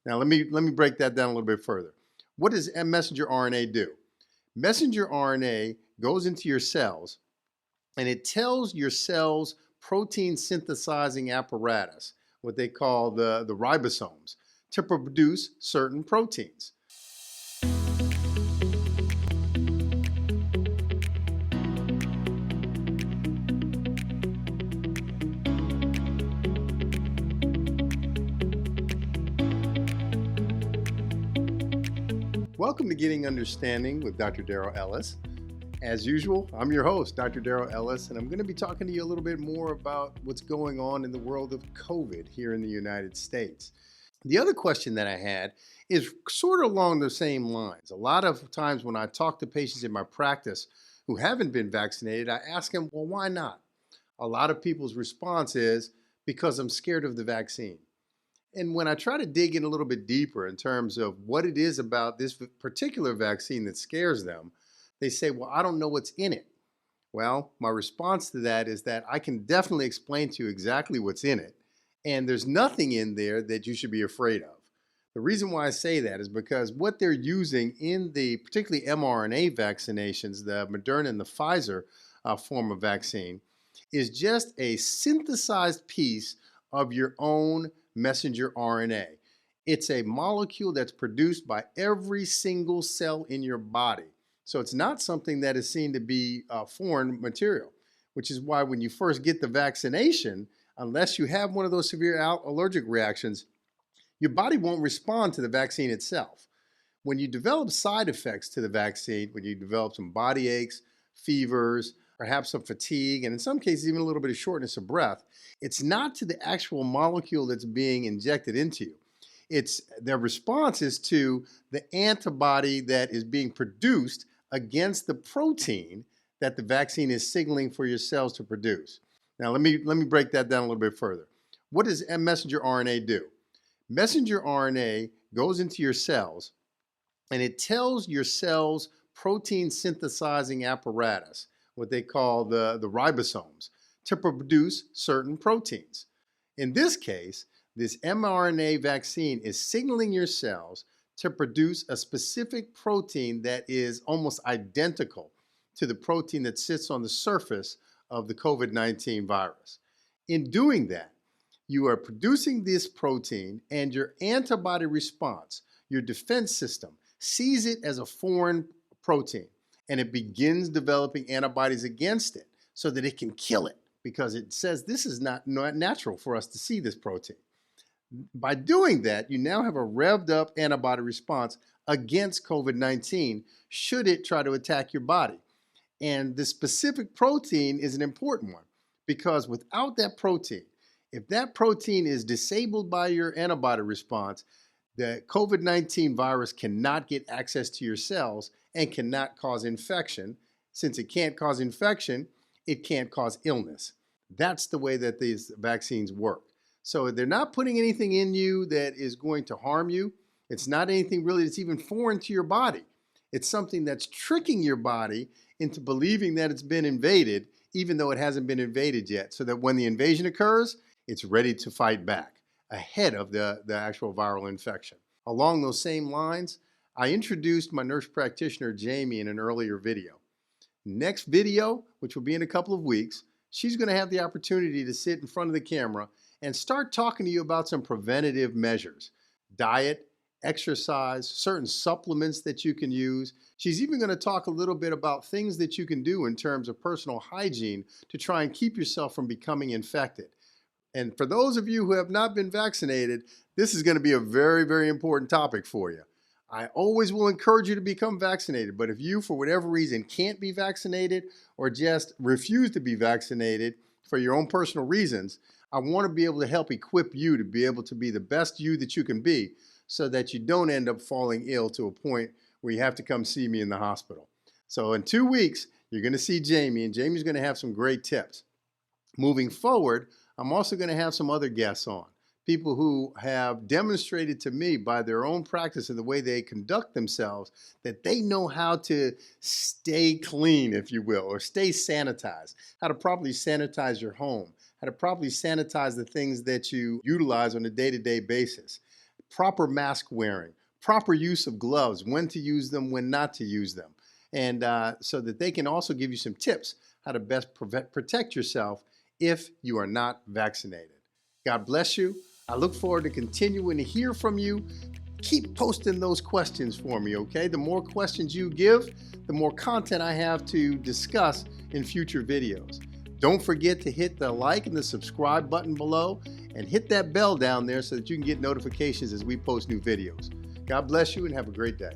Now let me break that down a little bit further. What does messenger RNA do? Messenger RNA goes into your cells and it tells your cells protein synthesizing apparatus, what they call the ribosomes, to produce certain proteins. Welcome to Getting Understanding with Dr. Daryl Ellis. As usual, I'm your host, Dr. Daryl Ellis, and I'm going to be talking to you a little bit more about what's going on in the world of COVID here in the United States. The other question that I had is sort of along the same lines. A lot of times when I talk to patients in my practice who haven't been vaccinated, I ask them, well, why not? A lot of people's response is because I'm scared of the vaccine. And when I try to dig in a little bit deeper in terms of what it is about this particular vaccine that scares them, they say, well, I don't know what's in it. Well, my response to that is that I can definitely explain to you exactly what's in it. And there's nothing in there that you should be afraid of. The reason why I say that is because what they're using in the particularly mRNA vaccinations, the Moderna and the Pfizer form of vaccine, is just a synthesized piece of your own messenger RNA. It's a molecule that's produced by every single cell in your body. So it's not something that is seen to be foreign material, which is why when you first get the vaccination, unless you have one of those severe allergic reactions, your body won't respond to the vaccine itself. When you develop side effects to the vaccine, when you develop some body aches, fevers, perhaps some fatigue, and in some cases even a little bit of shortness of breath, it's not to the actual molecule that's being injected into you. It's their response is to the antibody that is being produced against the protein that the vaccine is signaling for your cells to produce. Now let me break that down a little bit further. What does messenger RNA do? Messenger RNA goes into your cells and it tells your cells protein synthesizing apparatus, what they call the ribosomes, to produce certain proteins. In this case, this mRNA vaccine is signaling your cells to produce a specific protein that is almost identical to the protein that sits on the surface of the COVID-19 virus. In doing that, you are producing this protein and your antibody response, your defense system, sees it as a foreign protein and it begins developing antibodies against it so that it can kill it because it says this is not natural for us to see this protein. By doing that, you now have a revved up antibody response against COVID-19 should it try to attack your body. And the specific protein is an important one because without that protein, if that protein is disabled by your antibody response, the COVID-19 virus cannot get access to your cells and cannot cause infection. Since it can't cause infection, it can't cause illness. That's the way that these vaccines work. So they're not putting anything in you that is going to harm you. It's not anything really that's even foreign to your body. It's something that's tricking your body into believing that it's been invaded, even though it hasn't been invaded yet, so that when the invasion occurs, it's ready to fight back ahead of the actual viral infection. Along those same lines, I introduced my nurse practitioner, Jamie, in an earlier video. Next video, which will be in a couple of weeks, she's going to have the opportunity to sit in front of the camera and start talking to you about some preventative measures, diet, exercise, certain supplements that you can use. She's even going to talk a little bit about things that you can do in terms of personal hygiene to try and keep yourself from becoming infected. And for those of you who have not been vaccinated, this is going to be a very, very important topic for you. I always will encourage you to become vaccinated, but if you, for whatever reason, can't be vaccinated or just refuse to be vaccinated for your own personal reasons, I want to be able to help equip you to be able to be the best you that you can be so that you don't end up falling ill to a point where you have to come see me in the hospital. So in 2 weeks, you're going to see Jamie, and Jamie's going to have some great tips. Moving forward, I'm also going to have some other guests on. People who have demonstrated to me by their own practice and the way they conduct themselves that they know how to stay clean, if you will, or stay sanitized, how to properly sanitize your home, how to properly sanitize the things that you utilize on a day-to-day basis. proper mask wearing, proper use of gloves, when to use them, when not to use them. And so that they can also give you some tips how to best protect yourself if you are not vaccinated. God bless you. I look forward to continuing to hear from you. Keep posting those questions for me, okay? The more questions you give, the more content I have to discuss in future videos. Don't forget to hit the like and the subscribe button below and hit that bell down there so that you can get notifications as we post new videos. God bless you and have a great day.